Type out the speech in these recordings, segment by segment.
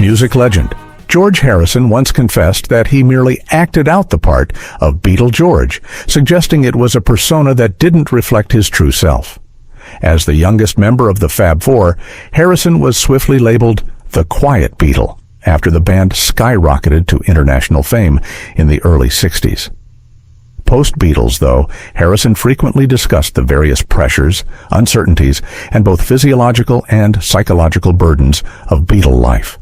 Music legend George Harrison once confessed that he merely acted out the part of Beatle George, suggesting it was a persona that didn't reflect his true self. As the youngest member of the Fab Four, Harrison was swiftly labeled the Quiet Beatle after the band skyrocketed to international fame in the early 60s. Post-Beatles, though, Harrison frequently discussed the various pressures, uncertainties, and both physiological and psychological burdens of Beatle life.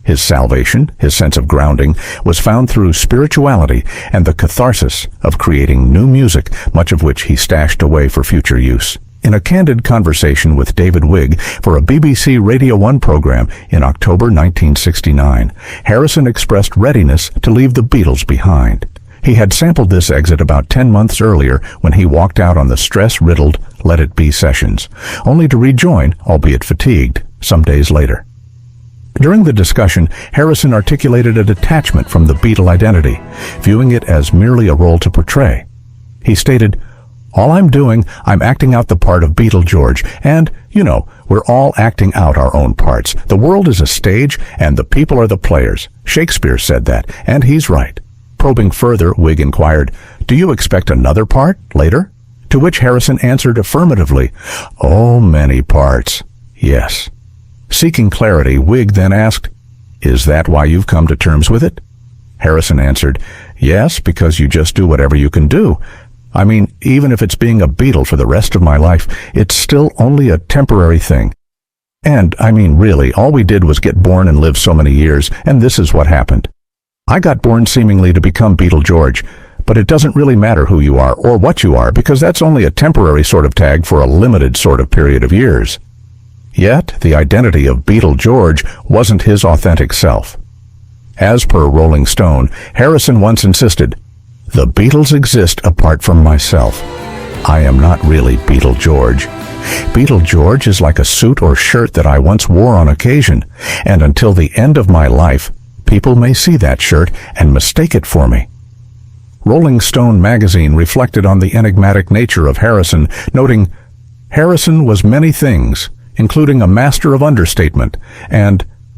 His salvation, his sense of grounding, was found through spirituality and the catharsis of creating new music, much of which he stashed away for future use. In a candid conversation with David Wigg for a BBC Radio 1 program in October 1969, Harrison expressed readiness to leave the Beatles behind. He had sampled this exit about 10 months earlier when he walked out on the stress-riddled Let It Be sessions, only to rejoin, albeit fatigued, some days later. During the discussion, Harrison articulated a detachment from the Beatle identity, viewing it as merely a role to portray. He stated, "All I'm doing, I'm acting out the part of Beatle George, and, we're all acting out our own parts. The world is a stage, and the people are the players. Shakespeare said that, and he's right." Probing further, Wigg inquired, "Do you expect another part later?" To which Harrison answered affirmatively, "Oh, many parts, yes." Seeking clarity, Wigg then asked, "Is that why you've come to terms with it?" Harrison answered, "Yes, because you just do whatever you can do. I mean, even if it's being a Beatle for the rest of my life, it's still only a temporary thing. And, really, all we did was get born and live so many years, and this is what happened. I got born seemingly to become Beatle George, but it doesn't really matter who you are or what you are, because that's only a temporary sort of tag for a limited sort of period of years." Yet, the identity of Beatle George wasn't his authentic self. As per Rolling Stone, Harrison once insisted, "The Beatles exist apart from myself. I am not really Beatle George. Beatle George is like a suit or shirt that I once wore on occasion, and until the end of my life, people may see that shirt and mistake it for me." Rolling Stone magazine reflected on the enigmatic nature of Harrison, noting, "Harrison was many things, including a master of understatement,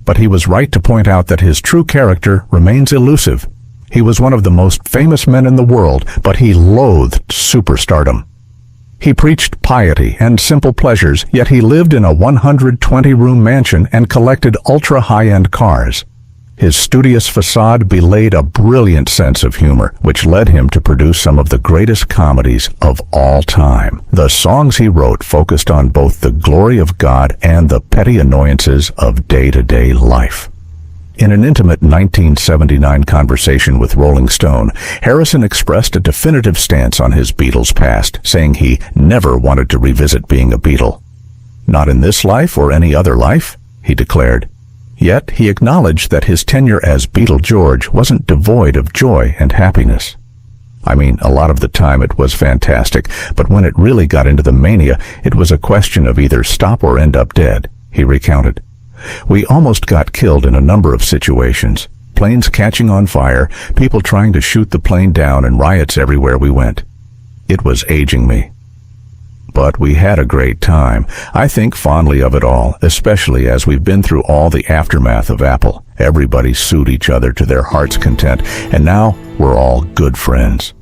but he was right to point out that his true character remains elusive. He was one of the most famous men in the world, but he loathed superstardom. He preached piety and simple pleasures, yet he lived in a 120-room mansion and collected ultra-high-end cars. His studious facade belayed a brilliant sense of humor, which led him to produce some of the greatest comedies of all time. The songs he wrote focused on both the glory of God and the petty annoyances of day-to-day life." In an intimate 1979 conversation with Rolling Stone, Harrison expressed a definitive stance on his Beatles past, saying he never wanted to revisit being a Beatle. "Not in this life or any other life," he declared. Yet he acknowledged that his tenure as Beatle George wasn't devoid of joy and happiness. A lot of the time it was fantastic, but when it really got into the mania, it was a question of either stop or end up dead, he recounted. "We almost got killed in a number of situations. Planes catching on fire, people trying to shoot the plane down, and riots everywhere we went. It was aging me. But we had a great time. I think fondly of it all, especially as we've been through all the aftermath of Apple. Everybody sued each other to their heart's content, and now we're all good friends."